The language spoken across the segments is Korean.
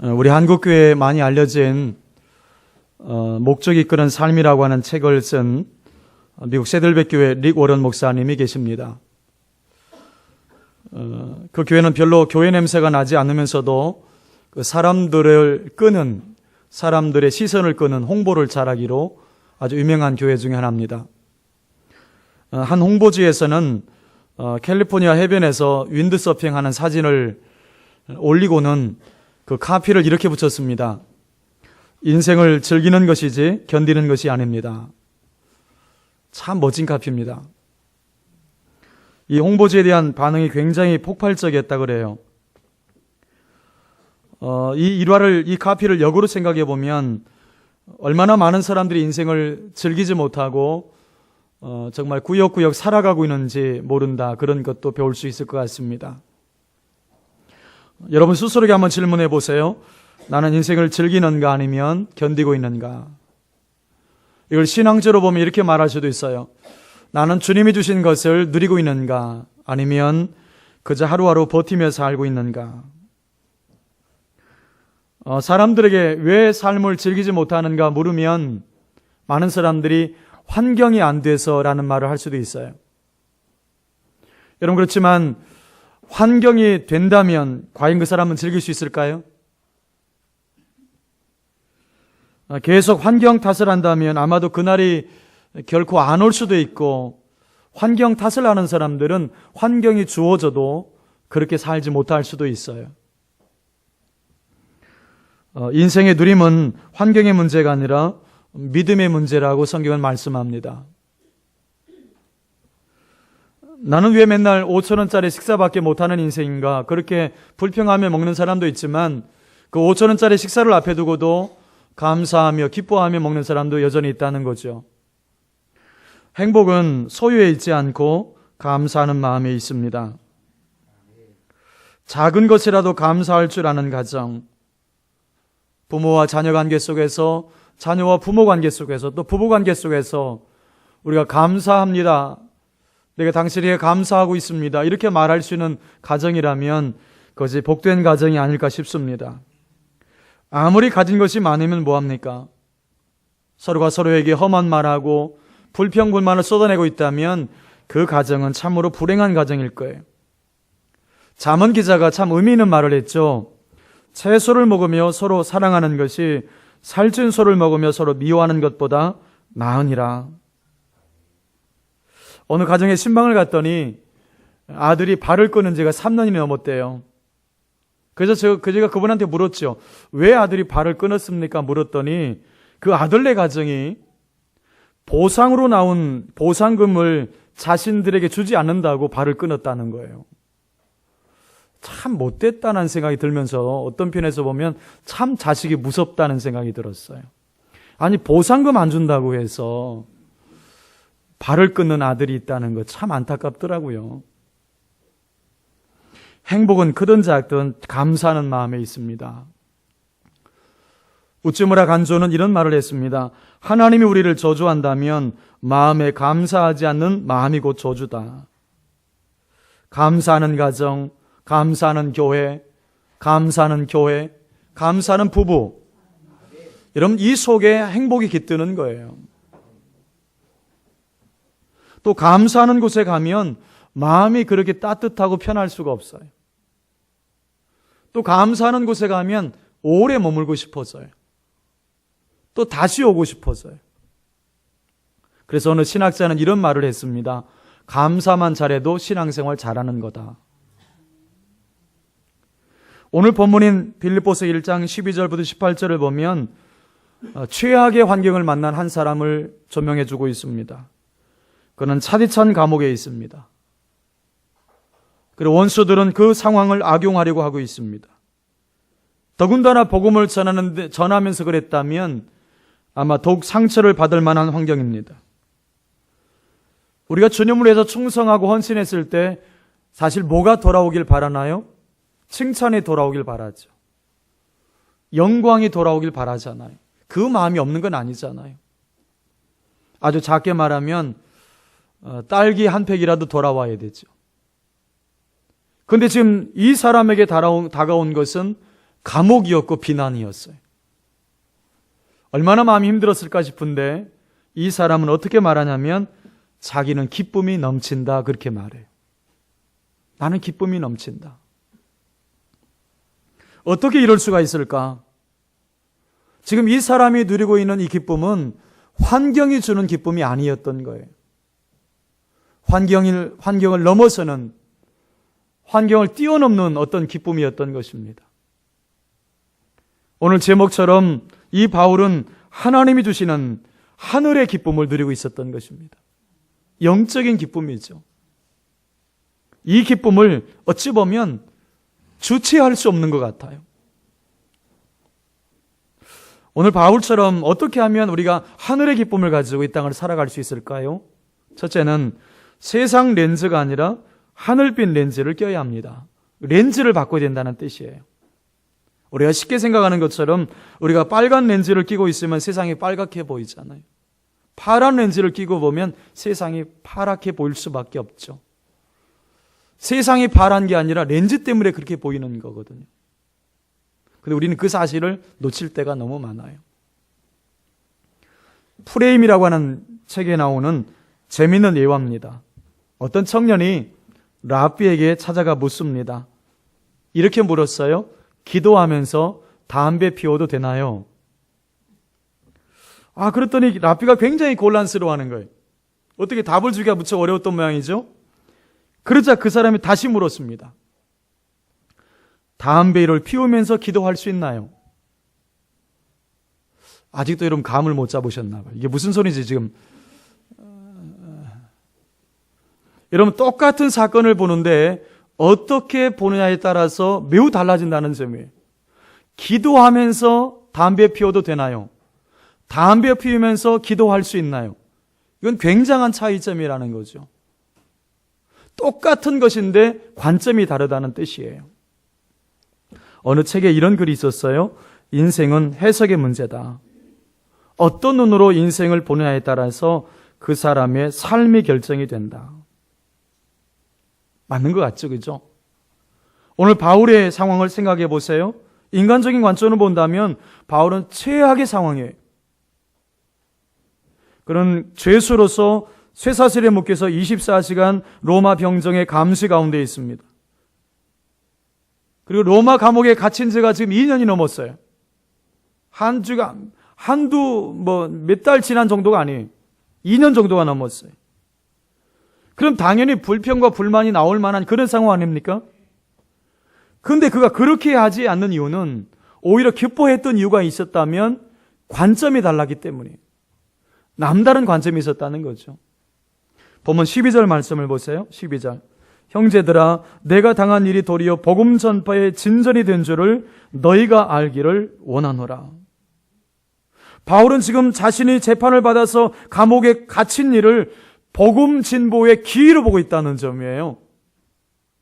우리 한국교회에 많이 알려진 목적이 이끄는 삶이라고 하는 책을 쓴 미국 세들백 교회 릭 워런 목사님이 계십니다. 그 교회는 별로 교회 냄새가 나지 않으면서도 그 사람들을 끄는, 사람들의 시선을 끄는 홍보를 잘하기로 아주 유명한 교회 중에 하나입니다. 한 홍보지에서는 캘리포니아 해변에서 윈드서핑하는 사진을 올리고는 그 카피를 이렇게 붙였습니다. 인생을 즐기는 것이지 견디는 것이 아닙니다. 참 멋진 카피입니다. 이 홍보지에 대한 반응이 굉장히 폭발적이었다 그래요. 이 일화를, 이 카피를 역으로 생각해 보면 얼마나 많은 사람들이 인생을 즐기지 못하고 정말 구역구역 살아가고 있는지 모른다, 그런 것도 배울 수 있을 것 같습니다. 여러분 스스로에게 한번 질문해 보세요. 나는 인생을 즐기는가 아니면 견디고 있는가? 이걸 신앙적으로 보면 이렇게 말할 수도 있어요. 나는 주님이 주신 것을 누리고 있는가 아니면 그저 하루하루 버티며 살고 있는가? 사람들에게 왜 삶을 즐기지 못하는가 물으면 많은 사람들이 환경이 안 돼서라는 말을 할 수도 있어요. 여러분 그렇지만 환경이 된다면 과연 그 사람은 즐길 수 있을까요? 계속 환경 탓을 한다면 아마도 그날이 결코 안 올 수도 있고, 환경 탓을 하는 사람들은 환경이 주어져도 그렇게 살지 못할 수도 있어요. 인생의 누림은 환경의 문제가 아니라 믿음의 문제라고 성경은 말씀합니다. 나는 왜 맨날 5,000원짜리 식사밖에 못하는 인생인가? 그렇게 불평하며 먹는 사람도 있지만 그 5,000원짜리 식사를 앞에 두고도 감사하며 기뻐하며 먹는 사람도 여전히 있다는 거죠. 행복은 소유에 있지 않고 감사하는 마음에 있습니다. 작은 것이라도 감사할 줄 아는 가정, 부모와 자녀 관계 속에서, 자녀와 부모 관계 속에서, 또 부부 관계 속에서 우리가 감사합니다, 내가 당신에게 감사하고 있습니다, 이렇게 말할 수 있는 가정이라면 그것이 복된 가정이 아닐까 싶습니다. 아무리 가진 것이 많으면 뭐합니까? 서로가 서로에게 험한 말하고 불평불만을 쏟아내고 있다면 그 가정은 참으로 불행한 가정일 거예요. 잠언 기자가 참 의미 있는 말을 했죠. 채소를 먹으며 서로 사랑하는 것이 살찐 소를 먹으며 서로 미워하는 것보다 나으니라. 어느 가정에 신방을 갔더니 아들이 발을 끊은 지가 3년이 넘었대요. 그래서 제가 그분한테 물었죠. 왜 아들이 발을 끊었습니까? 물었더니 그 아들네 가정이 보상으로 나온 보상금을 자신들에게 주지 않는다고 발을 끊었다는 거예요. 참 못됐다는 생각이 들면서 어떤 편에서 보면 참 자식이 무섭다는 생각이 들었어요. 아니 보상금 안 준다고 해서 발을 끊는 아들이 있다는 거 참 안타깝더라고요. 행복은 크든 작든 감사하는 마음에 있습니다. 우찌무라 간조는 이런 말을 했습니다. 하나님이 우리를 저주한다면 마음에 감사하지 않는 마음이 곧 저주다. 감사하는 가정, 감사하는 교회, 감사하는 부부. 여러분 이 속에 행복이 깃드는 거예요. 또 감사하는 곳에 가면 마음이 그렇게 따뜻하고 편할 수가 없어요. 또 감사하는 곳에 가면 오래 머물고 싶어져요. 또 다시 오고 싶어져요. 그래서 어느 신학자는 이런 말을 했습니다. 감사만 잘해도 신앙생활 잘하는 거다. 오늘 본문인 빌립보서 1장 12절부터 18절을 보면 최악의 환경을 만난 한 사람을 조명해 주고 있습니다. 그는 차디찬 감옥에 있습니다. 그리고 원수들은 그 상황을 악용하려고 하고 있습니다. 더군다나 복음을 전하면서 그랬다면 아마 더욱 상처를 받을 만한 환경입니다. 우리가 주님을 위해서 충성하고 헌신했을 때 사실 뭐가 돌아오길 바라나요? 칭찬이 돌아오길 바라죠. 영광이 돌아오길 바라잖아요. 그 마음이 없는 건 아니잖아요. 아주 작게 말하면 딸기 한 팩이라도 돌아와야 되죠. 그런데 지금 이 사람에게 다가온 것은 감옥이었고 비난이었어요. 얼마나 마음이 힘들었을까 싶은데 이 사람은 어떻게 말하냐면 자기는 기쁨이 넘친다 그렇게 말해요. 나는 기쁨이 넘친다. 어떻게 이럴 수가 있을까? 지금 이 사람이 누리고 있는 이 기쁨은 환경이 주는 기쁨이 아니었던 거예요. 환경을 넘어서는, 환경을 뛰어넘는 어떤 기쁨이었던 것입니다. 오늘 제목처럼 이 바울은 하나님이 주시는 하늘의 기쁨을 누리고 있었던 것입니다. 영적인 기쁨이죠. 이 기쁨을 어찌 보면 주체할 수 없는 것 같아요. 오늘 바울처럼 어떻게 하면 우리가 하늘의 기쁨을 가지고 이 땅을 살아갈 수 있을까요? 첫째는 세상 렌즈가 아니라 하늘빛 렌즈를 껴야 합니다. 렌즈를 바꿔야 된다는 뜻이에요. 우리가 쉽게 생각하는 것처럼 우리가 빨간 렌즈를 끼고 있으면 세상이 빨갛게 보이잖아요. 파란 렌즈를 끼고 보면 세상이 파랗게 보일 수밖에 없죠. 세상이 파란 게 아니라 렌즈 때문에 그렇게 보이는 거거든요. 근데 우리는 그 사실을 놓칠 때가 너무 많아요. 프레임이라고 하는 책에 나오는 재미있는 예화입니다. 어떤 청년이 랍비에게 찾아가 묻습니다. 이렇게 물었어요. 기도하면서 담배 피워도 되나요? 그랬더니 랍비가 굉장히 곤란스러워하는 거예요. 어떻게 답을 주기가 무척 어려웠던 모양이죠? 그러자 그 사람이 다시 물었습니다. 담배를 피우면서 기도할 수 있나요? 아직도 여러분 감을 못 잡으셨나 봐요. 이게 무슨 소리지 지금? 여러분 똑같은 사건을 보는데 어떻게 보느냐에 따라서 매우 달라진다는 점이에요. 기도하면서 담배 피워도 되나요? 담배 피우면서 기도할 수 있나요? 이건 굉장한 차이점이라는 거죠. 똑같은 것인데 관점이 다르다는 뜻이에요. 어느 책에 이런 글이 있었어요. 인생은 해석의 문제다. 어떤 눈으로 인생을 보느냐에 따라서 그 사람의 삶이 결정이 된다. 맞는 것 같죠, 그죠? 오늘 바울의 상황을 생각해 보세요. 인간적인 관점으로 본다면 바울은 최악의 상황이에요. 그런 죄수로서 쇠사슬에 묶여서 24시간 로마 병정의 감시 가운데 있습니다. 그리고 로마 감옥에 갇힌 지가 지금 2년이 넘었어요. 몇 달 지난 정도가 아니에요. 2년 정도가 넘었어요. 그럼 당연히 불평과 불만이 나올 만한 그런 상황 아닙니까? 그런데 그가 그렇게 하지 않는 이유는 오히려 기뻐했던 이유가 있었다면 관점이 달랐기 때문이에요. 남다른 관점이 있었다는 거죠. 보면 12절 말씀을 보세요. 12절. 형제들아 내가 당한 일이 도리어 복음 전파의 진전이 된 줄을 너희가 알기를 원하노라. 바울은 지금 자신이 재판을 받아서 감옥에 갇힌 일을 복음 진보의 기회로 보고 있다는 점이에요.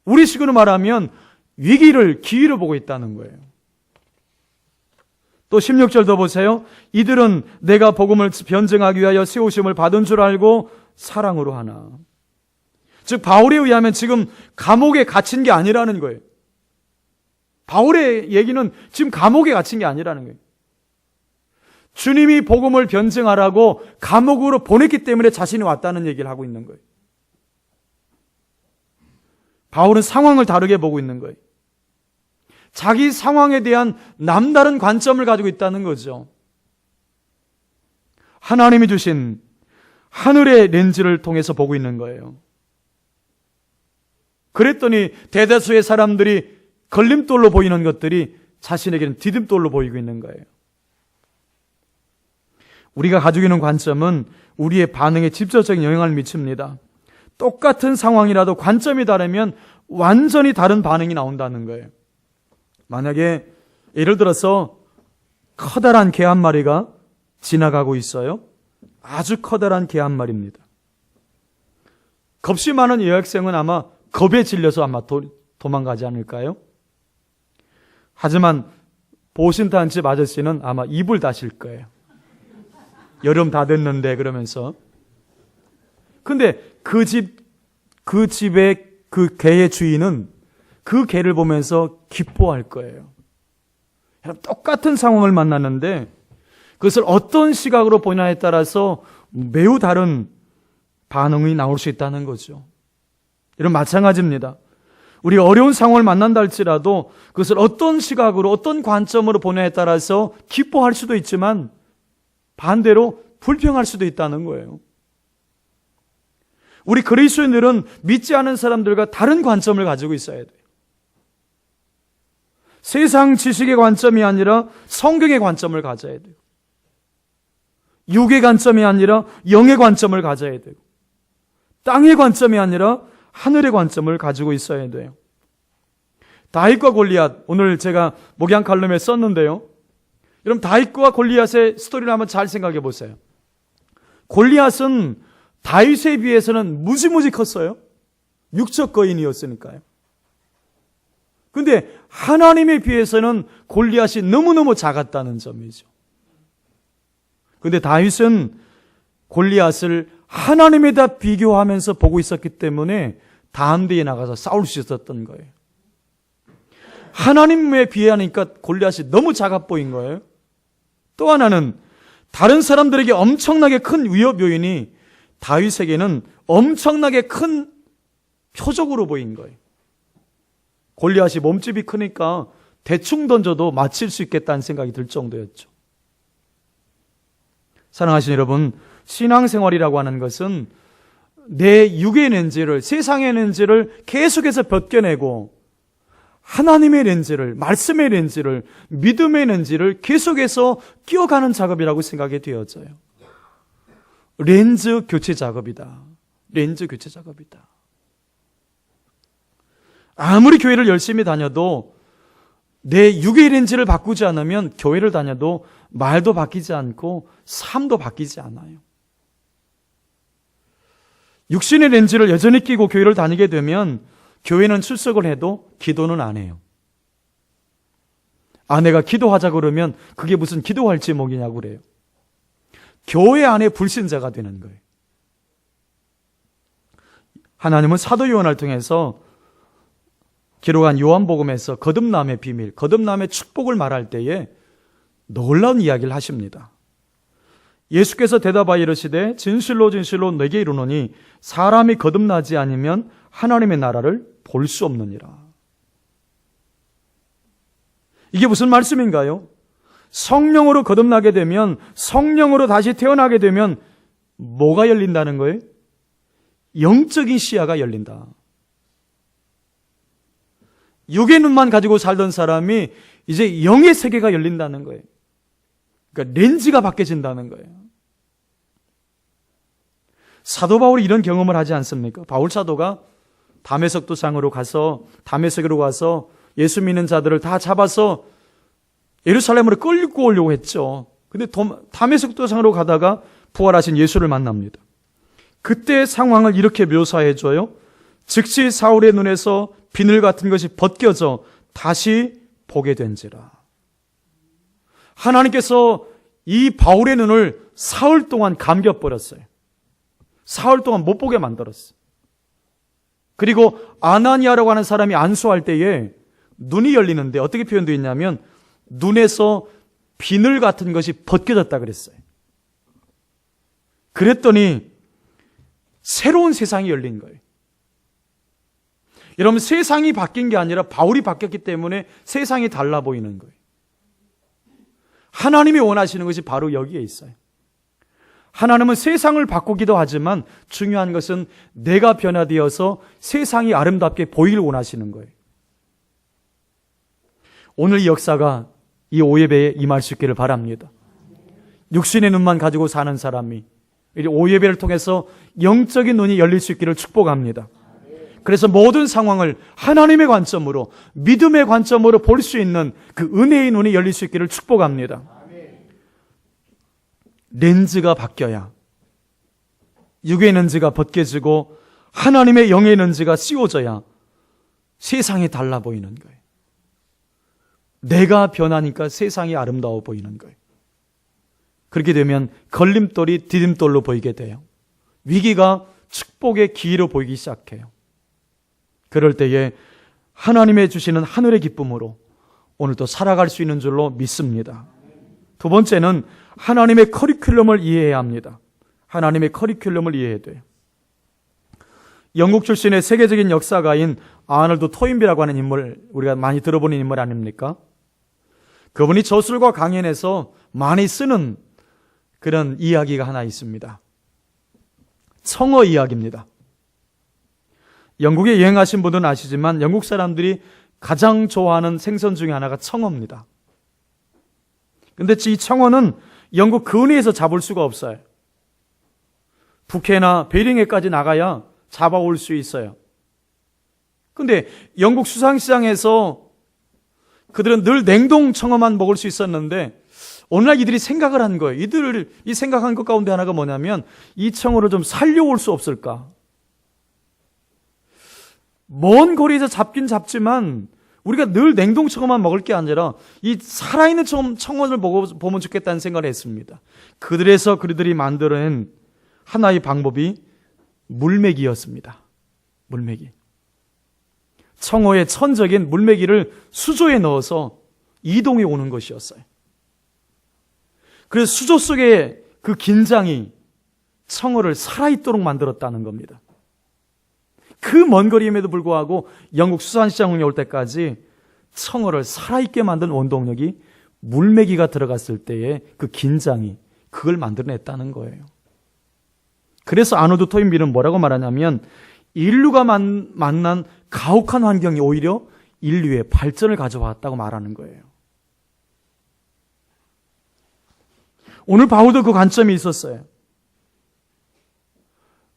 우리식으로 말하면 위기를 기회로 보고 있다는 거예요. 또 16절도 보세요. 이들은 내가 복음을 변증하기 위하여 세우심을 받은 줄 알고 사랑으로 하나. 즉 바울에 의하면 지금 감옥에 갇힌 게 아니라는 거예요. 바울의 얘기는 지금 감옥에 갇힌 게 아니라는 거예요. 주님이 복음을 변증하라고 감옥으로 보냈기 때문에 자신이 왔다는 얘기를 하고 있는 거예요. 바울은 상황을 다르게 보고 있는 거예요. 자기 상황에 대한 남다른 관점을 가지고 있다는 거죠. 하나님이 주신 하늘의 렌즈를 통해서 보고 있는 거예요. 그랬더니 대다수의 사람들이 걸림돌로 보이는 것들이 자신에게는 디딤돌로 보이고 있는 거예요. 우리가 가지고 있는 관점은 우리의 반응에 직접적인 영향을 미칩니다. 똑같은 상황이라도 관점이 다르면 완전히 다른 반응이 나온다는 거예요. 만약에 예를 들어서 커다란 개 한 마리가 지나가고 있어요. 아주 커다란 개 한 마리입니다. 겁이 많은 여학생은 아마 겁에 질려서 아마 도망가지 않을까요? 하지만 보신단집 아저씨는 아마 입을 다실 거예요. 여름 다 됐는데 그러면서. 근데 그 집의 그 개의 주인은 그 개를 보면서 기뻐할 거예요. 여러분, 똑같은 상황을 만났는데 그것을 어떤 시각으로 보냐에 따라서 매우 다른 반응이 나올 수 있다는 거죠. 여러분, 마찬가지입니다. 우리 어려운 상황을 만난다 할지라도 그것을 어떤 시각으로 어떤 관점으로 보냐에 따라서 기뻐할 수도 있지만 반대로 불평할 수도 있다는 거예요. 우리 그리스도인들은 믿지 않은 사람들과 다른 관점을 가지고 있어야 돼요. 세상 지식의 관점이 아니라 성경의 관점을 가져야 돼요. 육의 관점이 아니라 영의 관점을 가져야 되고, 땅의 관점이 아니라 하늘의 관점을 가지고 있어야 돼요. 다윗과 골리앗, 오늘 제가 목양 칼럼에 썼는데요. 여러분, 다윗과 골리앗의 스토리를 한번 잘 생각해 보세요. 골리앗은 다윗에 비해서는 무지무지 컸어요. 육적 거인이었으니까요. 근데 하나님에 비해서는 골리앗이 너무너무 작았다는 점이죠. 근데 다윗은 골리앗을 하나님에다 비교하면서 보고 있었기 때문에 담대히 나가서 싸울 수 있었던 거예요. 하나님에 비하니까 골리앗이 너무 작아 보인 거예요. 또 하나는 다른 사람들에게 엄청나게 큰 위협 요인이 다윗에게는 엄청나게 큰 표적으로 보인 거예요. 골리앗이 몸집이 크니까 대충 던져도 맞힐 수 있겠다는 생각이 들 정도였죠. 사랑하시는 여러분, 신앙생활이라고 하는 것은 내 육의 렌즈를, 세상의 렌즈를 계속해서 벗겨내고 하나님의 렌즈를, 말씀의 렌즈를, 믿음의 렌즈를 계속해서 끼워가는 작업이라고 생각이 되어져요. 렌즈 교체 작업이다. 렌즈 교체 작업이다. 아무리 교회를 열심히 다녀도 내 육의 렌즈를 바꾸지 않으면 교회를 다녀도 말도 바뀌지 않고 삶도 바뀌지 않아요. 육신의 렌즈를 여전히 끼고 교회를 다니게 되면 교회는 출석을 해도 기도는 안 해요. 아내가 기도하자 그러면 그게 무슨 기도할 제목이냐고 그래요. 교회 안에 불신자가 되는 거예요. 하나님은 사도 요한을 통해서 기록한 요한복음에서 거듭남의 비밀, 거듭남의 축복을 말할 때에 놀라운 이야기를 하십니다. 예수께서 대답하여 이르시되 진실로 진실로 내게 이르노니 사람이 거듭나지 않으면 하나님의 나라를 볼 수 없느니라. 이게 무슨 말씀인가요? 성령으로 거듭나게 되면, 성령으로 다시 태어나게 되면 뭐가 열린다는 거예요? 영적인 시야가 열린다. 육의 눈만 가지고 살던 사람이 이제 영의 세계가 열린다는 거예요. 그러니까 렌즈가 바뀌어진다는 거예요. 사도 바울이 이런 경험을 하지 않습니까? 바울 사도가 다메섹 도상으로 가서, 다메섹으로 가서 예수 믿는 자들을 다 잡아서 예루살렘으로 끌고 오려고 했죠. 근데 다메섹 도상으로 가다가 부활하신 예수를 만납니다. 그때의 상황을 이렇게 묘사해 줘요. 즉시 사울의 눈에서 비늘 같은 것이 벗겨져 다시 보게 된지라. 하나님께서 이 바울의 눈을 사흘 동안 감겨버렸어요. 사흘 동안 못 보게 만들었어요. 그리고 아나니아라고 하는 사람이 안수할 때에 눈이 열리는데 어떻게 표현되어 있냐면 눈에서 비늘 같은 것이 벗겨졌다 그랬어요. 그랬더니 새로운 세상이 열린 거예요. 여러분, 세상이 바뀐 게 아니라 바울이 바뀌었기 때문에 세상이 달라 보이는 거예요. 하나님이 원하시는 것이 바로 여기에 있어요. 하나님은 세상을 바꾸기도 하지만 중요한 것은 내가 변화되어서 세상이 아름답게 보이길 원하시는 거예요. 오늘 이 역사가 이 오예배에 임할 수 있기를 바랍니다. 육신의 눈만 가지고 사는 사람이 이 오예배를 통해서 영적인 눈이 열릴 수 있기를 축복합니다. 그래서 모든 상황을 하나님의 관점으로, 믿음의 관점으로 볼 수 있는 그 은혜의 눈이 열릴 수 있기를 축복합니다. 렌즈가 바뀌어야, 육의 렌즈가 벗겨지고 하나님의 영의 렌즈가 씌워져야 세상이 달라 보이는 거예요. 내가 변하니까 세상이 아름다워 보이는 거예요. 그렇게 되면 걸림돌이 디딤돌로 보이게 돼요. 위기가 축복의 기회로 보이기 시작해요. 그럴 때에 하나님의 주시는 하늘의 기쁨으로 오늘도 살아갈 수 있는 줄로 믿습니다. 두 번째는 하나님의 커리큘럼을 이해해야 합니다. 하나님의 커리큘럼을 이해해야 돼요. 영국 출신의 세계적인 역사가인 아놀드 토인비라고 하는 인물, 우리가 많이 들어보는 인물 아닙니까? 그분이 저술과 강연에서 많이 쓰는 그런 이야기가 하나 있습니다. 청어 이야기입니다. 영국에 여행하신 분들은 아시지만 영국 사람들이 가장 좋아하는 생선 중에 하나가 청어입니다. 근데 이 청어는 영국 근해에서 잡을 수가 없어요. 북해나 베링해까지 나가야 잡아올 수 있어요. 근데 영국 수상시장에서 그들은 늘 냉동 청어만 먹을 수 있었는데 어느 날 이들이 생각을 한 거예요. 이 생각한 것 가운데 하나가 뭐냐면 이 청어를 좀 살려올 수 없을까? 먼 거리에서 잡긴 잡지만 우리가 늘 냉동 청어만 먹을 게 아니라 이 살아있는 청어를 먹어보면 좋겠다는 생각을 했습니다. 그들이 만들어낸 하나의 방법이 물메기였습니다. 물메기. 청어의 천적인 물메기를 수조에 넣어서 이동해 오는 것이었어요. 그래서 수조 속에 그 긴장이 청어를 살아있도록 만들었다는 겁니다. 그 먼 거리임에도 불구하고 영국 수산시장에 올 때까지 청어를 살아있게 만든 원동력이 물메기가 들어갔을 때의 그 긴장이 그걸 만들어냈다는 거예요. 그래서 아놀드 토인비는 뭐라고 말하냐면 인류가 만난 가혹한 환경이 오히려 인류의 발전을 가져왔다고 말하는 거예요. 오늘 바울도 그 관점이 있었어요.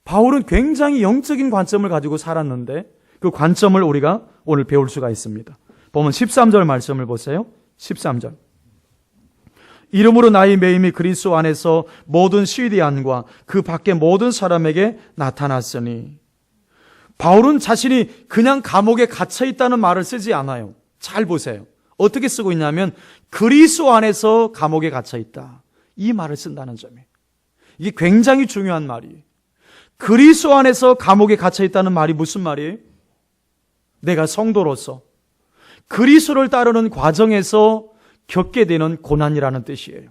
바울은 굉장히 영적인 관점을 가지고 살았는데 그 관점을 우리가 오늘 배울 수가 있습니다. 보면 13절 말씀을 보세요. 13절. 이름으로 나의 매임이 그리스도 안에서 모든 시디안과 그 밖의 모든 사람에게 나타났으니. 바울은 자신이 그냥 감옥에 갇혀 있다는 말을 쓰지 않아요. 잘 보세요. 어떻게 쓰고 있냐면 그리스도 안에서 감옥에 갇혀 있다. 이 말을 쓴다는 점이에요. 이게 굉장히 중요한 말이에요. 그리스도 안에서 감옥에 갇혀 있다는 말이 무슨 말이에요? 내가 성도로서 그리스도를 따르는 과정에서 겪게 되는 고난이라는 뜻이에요.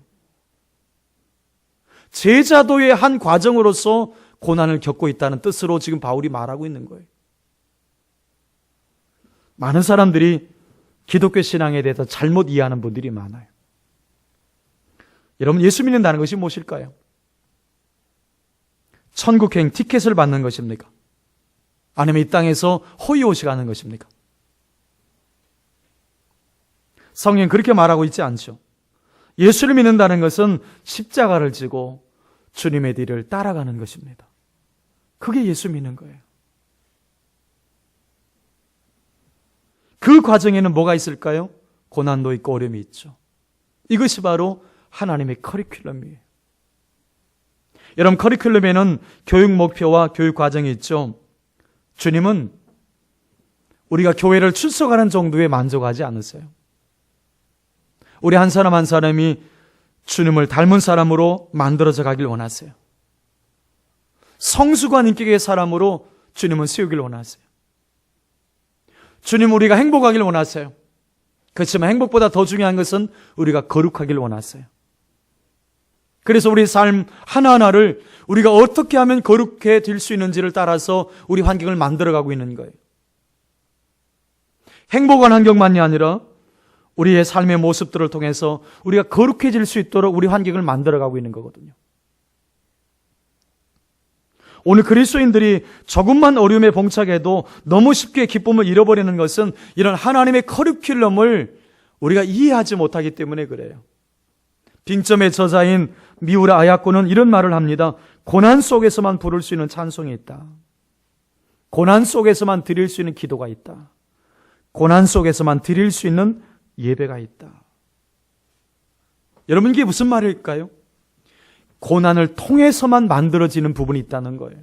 제자도의 한 과정으로서 고난을 겪고 있다는 뜻으로 지금 바울이 말하고 있는 거예요. 많은 사람들이 기독교 신앙에 대해서 잘못 이해하는 분들이 많아요. 여러분, 예수 믿는다는 것이 무엇일까요? 천국행 티켓을 받는 것입니까? 아니면 이 땅에서 호의호식 하는 것입니까? 성경 그렇게 말하고 있지 않죠. 예수를 믿는다는 것은 십자가를 지고 주님의 뒤를 따라가는 것입니다. 그게 예수 믿는 거예요. 그 과정에는 뭐가 있을까요? 고난도 있고 어려움이 있죠. 이것이 바로 하나님의 커리큘럼이에요. 여러분, 커리큘럼에는 교육 목표와 교육 과정이 있죠. 주님은 우리가 교회를 출석하는 정도에 만족하지 않으세요. 우리 한 사람 한 사람이 주님을 닮은 사람으로 만들어져 가길 원하세요. 성숙한 인격의 사람으로 주님은 세우길 원하세요. 주님, 우리가 행복하길 원하세요. 그렇지만 행복보다 더 중요한 것은 우리가 거룩하길 원하세요. 그래서 우리 삶 하나하나를 우리가 어떻게 하면 거룩해질 수 있는지를 따라서 우리 환경을 만들어가고 있는 거예요. 행복한 환경만이 아니라 우리의 삶의 모습들을 통해서 우리가 거룩해질 수 있도록 우리 환경을 만들어가고 있는 거거든요. 오늘 그리스도인들이 조금만 어려움에 봉착해도 너무 쉽게 기쁨을 잃어버리는 것은 이런 하나님의 커리큘럼을 우리가 이해하지 못하기 때문에 그래요. 빙점의 저자인 미우라 아야코는 이런 말을 합니다. 고난 속에서만 부를 수 있는 찬송이 있다. 고난 속에서만 드릴 수 있는 기도가 있다. 고난 속에서만 드릴 수 있는 예배가 있다. 여러분, 이게 무슨 말일까요? 고난을 통해서만 만들어지는 부분이 있다는 거예요.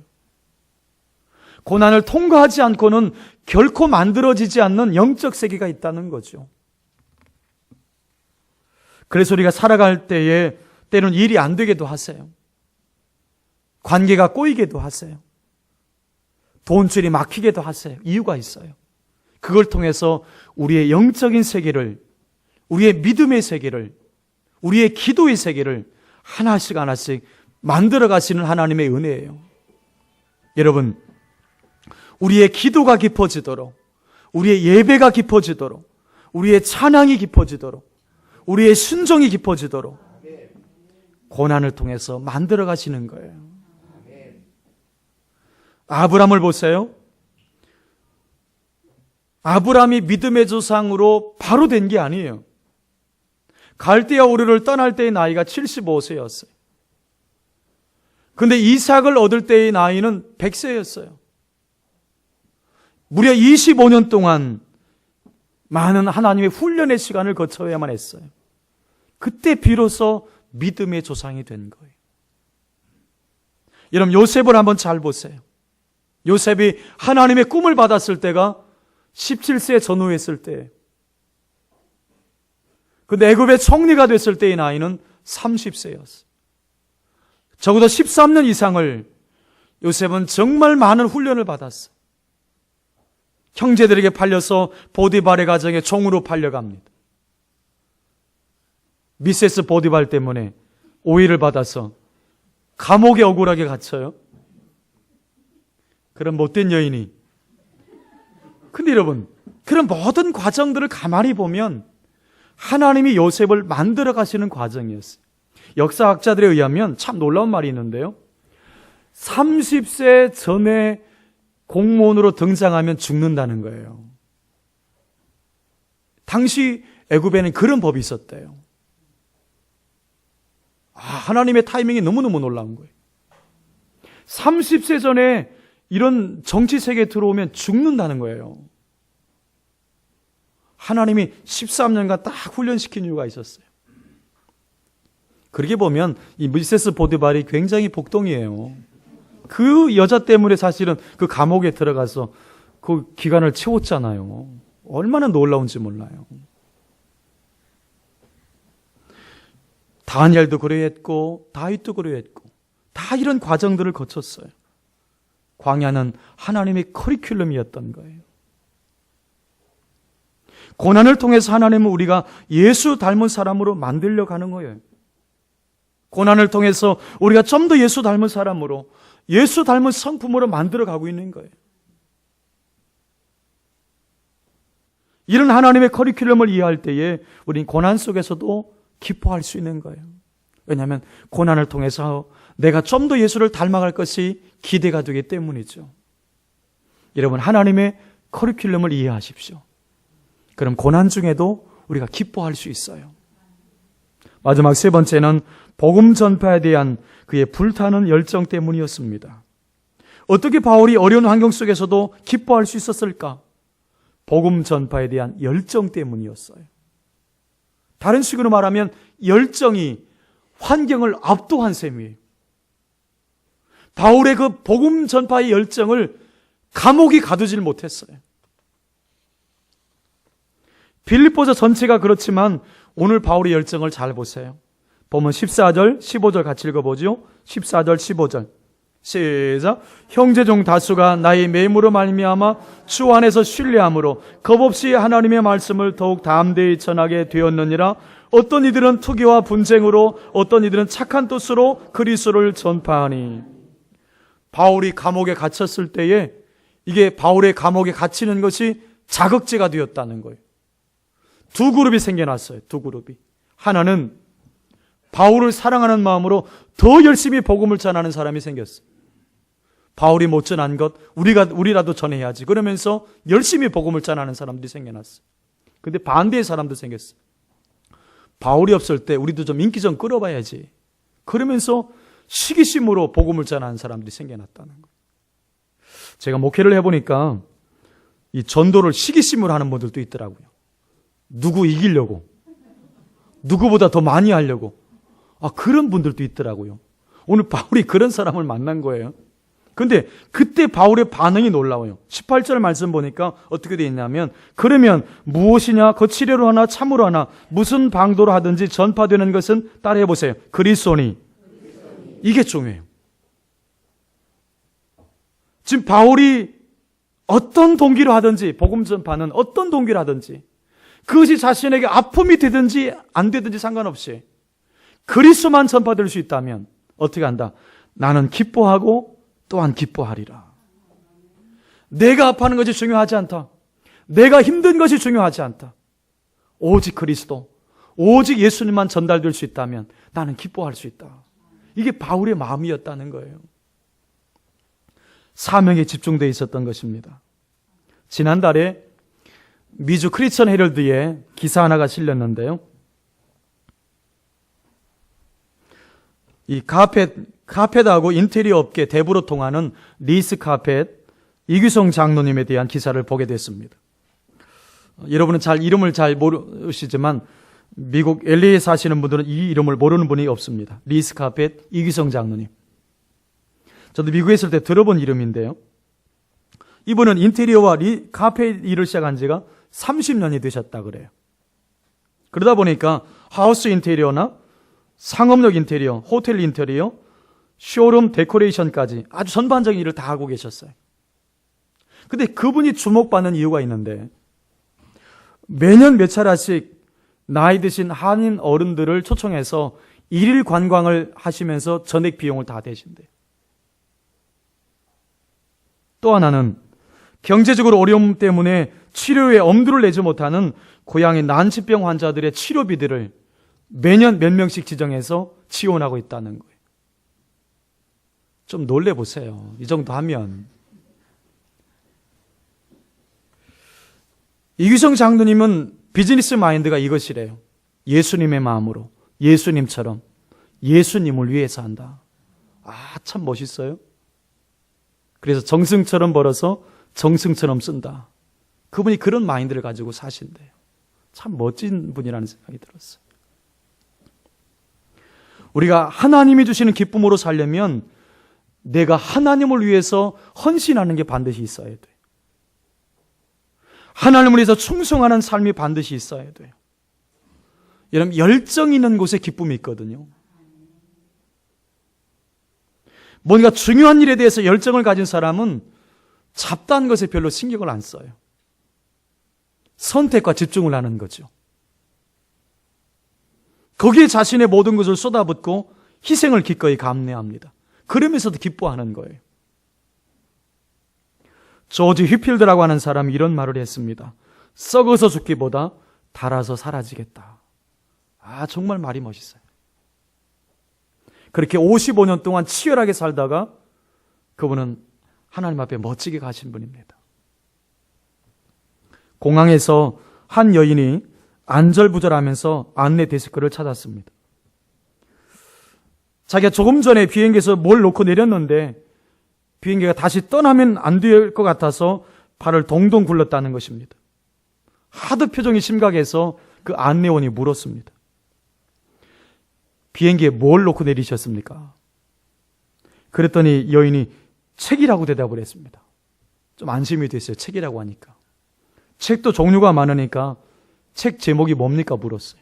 고난을 통과하지 않고는 결코 만들어지지 않는 영적 세계가 있다는 거죠. 그래서 우리가 살아갈 때에 때로는 일이 안 되게도 하세요. 관계가 꼬이게도 하세요. 돈줄이 막히게도 하세요. 이유가 있어요. 그걸 통해서 우리의 영적인 세계를 우리의 믿음의 세계를, 우리의 기도의 세계를 하나씩 하나씩 만들어 가시는 하나님의 은혜예요. 여러분, 우리의 기도가 깊어지도록, 우리의 예배가 깊어지도록, 우리의 찬양이 깊어지도록, 우리의 순종이 깊어지도록 고난을 통해서 만들어 가시는 거예요. 아브라함을 보세요. 아브라함이 믿음의 조상으로 바로 된 게 아니에요. 갈대아 우르를 떠날 때의 나이가 75세였어요. 그런데 이삭을 얻을 때의 나이는 100세였어요. 무려 25년 동안 많은 하나님의 훈련의 시간을 거쳐야만 했어요. 그때 비로소 믿음의 조상이 된 거예요. 여러분, 요셉을 한번 잘 보세요. 요셉이 하나님의 꿈을 받았을 때가 17세 전후했을 때, 근데 애굽의 총리가 됐을 때의 나이는 30세였어요. 적어도 13년 이상을 요셉은 정말 많은 훈련을 받았어요. 형제들에게 팔려서 보디발의 가정에 종으로 팔려갑니다. 미세스 보디발 때문에 오해를 받아서 감옥에 억울하게 갇혀요. 그런 못된 여인이. 근데 여러분, 그런 모든 과정들을 가만히 보면 하나님이 요셉을 만들어 가시는 과정이었어요. 역사학자들에 의하면 참 놀라운 말이 있는데요. 30세 전에 공무원으로 등장하면 죽는다는 거예요. 당시 애굽에는 그런 법이 있었대요. 하나님의 타이밍이 너무너무 놀라운 거예요. 30세 전에 이런 정치 세계에 들어오면 죽는다는 거예요. 하나님이 13년간 딱 훈련시킨 이유가 있었어요. 그렇게 보면 이 미세스 보디발이 굉장히 복덩이에요. 그 여자 때문에 사실은 그 감옥에 들어가서 그 기간을 채웠잖아요. 얼마나 놀라운지 몰라요. 다니엘도 그러했고 다윗도 그러했고 다 이런 과정들을 거쳤어요. 광야는 하나님의 커리큘럼이었던 거예요. 고난을 통해서 하나님은 우리가 예수 닮은 사람으로 만들려 가는 거예요. 고난을 통해서 우리가 좀 더 예수 닮은 사람으로, 예수 닮은 성품으로 만들어 가고 있는 거예요. 이런 하나님의 커리큘럼을 이해할 때에 우리는 고난 속에서도 기뻐할 수 있는 거예요. 왜냐하면 고난을 통해서 내가 좀 더 예수를 닮아갈 것이 기대가 되기 때문이죠. 여러분, 하나님의 커리큘럼을 이해하십시오. 그럼 고난 중에도 우리가 기뻐할 수 있어요. 마지막 세 번째는 복음 전파에 대한 그의 불타는 열정 때문이었습니다. 어떻게 바울이 어려운 환경 속에서도 기뻐할 수 있었을까? 복음 전파에 대한 열정 때문이었어요. 다른 식으로 말하면 열정이 환경을 압도한 셈이에요. 바울의 그 복음 전파의 열정을 감옥이 가두질 못했어요. 빌립보서 전체가 그렇지만 오늘 바울의 열정을 잘 보세요. 보면 14절, 15절 같이 읽어보죠. 14절, 15절. 시작. 형제 중 다수가 나의 매임으로 말미암아 주 안에서 신뢰함으로 겁없이 하나님의 말씀을 더욱 담대히 전하게 되었느니라. 어떤 이들은 투기와 분쟁으로, 어떤 이들은 착한 뜻으로 그리스도를 전파하니. 바울이 감옥에 갇혔을 때에 이게 바울의 감옥에 갇히는 것이 자극제가 되었다는 거예요. 두 그룹이 생겨났어요. 두 그룹이. 하나는 바울을 사랑하는 마음으로 더 열심히 복음을 전하는 사람이 생겼어요. 바울이 못 전한 것 우리라도 전해야지. 그러면서 열심히 복음을 전하는 사람들이 생겨났어요. 근데 반대의 사람도 생겼어요. 바울이 없을 때 우리도 좀 인기 좀 끌어봐야지. 그러면서 시기심으로 복음을 전하는 사람들이 생겨났다는 거예요. 제가 목회를 해보니까 이 전도를 시기심으로 하는 분들도 있더라고요. 누구 이기려고, 누구보다 더 많이 하려고. 그런 분들도 있더라고요. 오늘 바울이 그런 사람을 만난 거예요. 근데 그때 바울의 반응이 놀라워요. 18절 말씀 보니까 어떻게 되어 있냐면, 그러면 무엇이냐, 거칠애로 하나 참으로 하나 무슨 방도로 하든지 전파되는 것은 따라해 보세요. 그리스도니. 이게 중요해요. 지금 바울이 어떤 동기로 하든지, 복음 전파는 어떤 동기로 하든지 그것이 자신에게 아픔이 되든지 안 되든지 상관없이 그리스도만 전파될 수 있다면 어떻게 한다? 나는 기뻐하고 또한 기뻐하리라. 내가 아파하는 것이 중요하지 않다. 내가 힘든 것이 중요하지 않다. 오직 그리스도, 오직 예수님만 전달될 수 있다면 나는 기뻐할 수 있다. 이게 바울의 마음이었다는 거예요. 사명에 집중되어 있었던 것입니다. 지난달에 미주 크리스천 헤럴드에 기사 하나가 실렸는데요. 이 카펫하고 인테리어 업계 대부로 통하는 리스 카펫 이규성 장로님에 대한 기사를 보게 됐습니다. 여러분은 이름을 잘 모르시지만 미국 LA에 사시는 분들은 이 이름을 모르는 분이 없습니다. 리스 카펫 이규성 장로님. 저도 미국에 있을 때 들어본 이름인데요. 이분은 인테리어와 카펫 일을 시작한 지가 30년이 되셨다 그래요. 그러다 보니까 하우스 인테리어나 상업역 인테리어, 호텔 인테리어, 쇼룸 데코레이션까지 아주 전반적인 일을 다 하고 계셨어요. 근데 그분이 주목받는 이유가 있는데 매년 몇 차례씩 나이 드신 한인 어른들을 초청해서 일일 관광을 하시면서 전액 비용을 다 대신대요. 또 하나는 경제적으로 어려움 때문에 치료에 엄두를 내지 못하는 고향의 난치병 환자들의 치료비들을 매년 몇 명씩 지정해서 지원하고 있다는 거예요. 좀 놀래보세요. 이 정도 하면. 이규성 장로님은 비즈니스 마인드가 이것이래요. 예수님의 마음으로, 예수님처럼 예수님을 위해서 한다. 아, 참 멋있어요. 그래서 정승처럼 벌어서 정승처럼 쓴다. 그분이 그런 마인드를 가지고 사신대요. 참 멋진 분이라는 생각이 들었어요. 우리가 하나님이 주시는 기쁨으로 살려면 내가 하나님을 위해서 헌신하는 게 반드시 있어야 돼요. 하나님을 위해서 충성하는 삶이 반드시 있어야 돼요. 여러분, 열정 있는 곳에 기쁨이 있거든요. 뭔가 중요한 일에 대해서 열정을 가진 사람은 잡다한 것에 별로 신경을 안 써요. 선택과 집중을 하는 거죠. 거기에 자신의 모든 것을 쏟아붓고 희생을 기꺼이 감내합니다. 그러면서도 기뻐하는 거예요. 조지 휘필드라고 하는 사람이 이런 말을 했습니다. 썩어서 죽기보다 달아서 사라지겠다. 아, 정말 말이 멋있어요. 그렇게 55년 동안 치열하게 살다가 그분은 하나님 앞에 멋지게 가신 분입니다. 공항에서 한 여인이 안절부절하면서 안내 데스크를 찾았습니다. 자기가 조금 전에 비행기에서 뭘 놓고 내렸는데 비행기가 다시 떠나면 안 될 것 같아서 발을 동동 굴렀다는 것입니다. 하도 표정이 심각해서 그 안내원이 물었습니다. 비행기에 뭘 놓고 내리셨습니까? 그랬더니 여인이 책이라고 대답을 했습니다. 좀 안심이 됐어요. 책이라고 하니까. 책도 종류가 많으니까 책 제목이 뭡니까? 물었어요.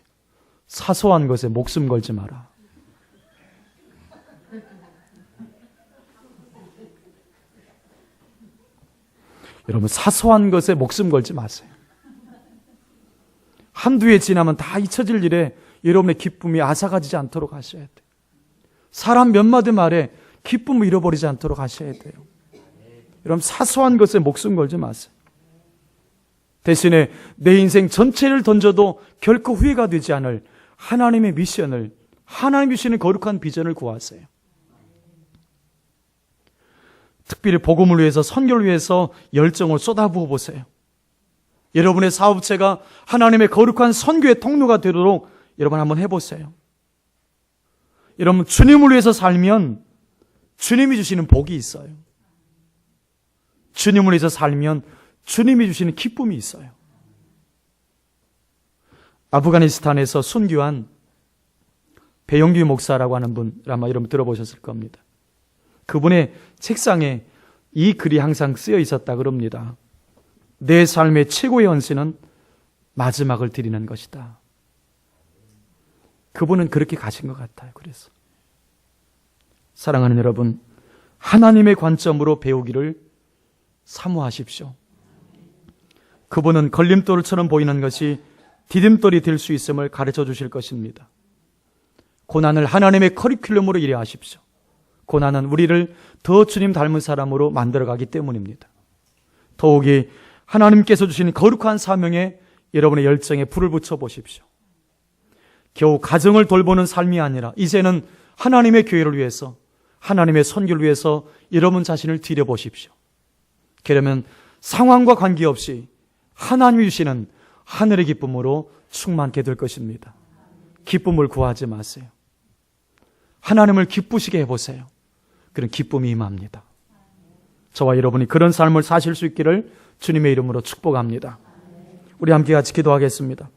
사소한 것에 목숨 걸지 마라. 여러분, 사소한 것에 목숨 걸지 마세요. 한두 해 지나면 다 잊혀질 일에 여러분의 기쁨이 앗아가지지 않도록 하셔야 돼요. 사람 몇 마디 말에 기쁨을 잃어버리지 않도록 하셔야 돼요. 여러분, 사소한 것에 목숨 걸지 마세요. 대신에 내 인생 전체를 던져도 결코 후회가 되지 않을 하나님의 미션을, 하나님 주시는 거룩한 비전을 구하세요. 특별히 복음을 위해서, 선교를 위해서 열정을 쏟아부어 보세요. 여러분의 사업체가 하나님의 거룩한 선교의 통로가 되도록 여러분 한번 해보세요. 여러분, 주님을 위해서 살면 주님이 주시는 복이 있어요. 주님을 위해서 살면 주님이 주시는 기쁨이 있어요. 아프가니스탄에서 순교한 배영규 목사라고 하는 분, 아마 여러분 들어보셨을 겁니다. 그분의 책상에 이 글이 항상 쓰여 있었다 그럽니다. 내 삶의 최고의 헌신은 마지막을 드리는 것이다. 그분은 그렇게 가신 것 같아요. 그래서 사랑하는 여러분, 하나님의 관점으로 배우기를 사모하십시오. 그분은 걸림돌처럼 보이는 것이 디딤돌이 될 수 있음을 가르쳐 주실 것입니다. 고난을 하나님의 커리큘럼으로 이해하십시오. 고난은 우리를 더 주님 닮은 사람으로 만들어가기 때문입니다. 더욱이 하나님께서 주신 거룩한 사명에 여러분의 열정에 불을 붙여 보십시오. 겨우 가정을 돌보는 삶이 아니라 이제는 하나님의 교회를 위해서, 하나님의 선교를 위해서 여러분 자신을 들여보십시오. 그러면 상황과 관계없이 하나님이 주시는 하늘의 기쁨으로 충만케 될 것입니다. 기쁨을 구하지 마세요. 하나님을 기쁘시게 해보세요. 그런 기쁨이 임합니다. 저와 여러분이 그런 삶을 사실 수 있기를 주님의 이름으로 축복합니다. 우리 함께 같이 기도하겠습니다.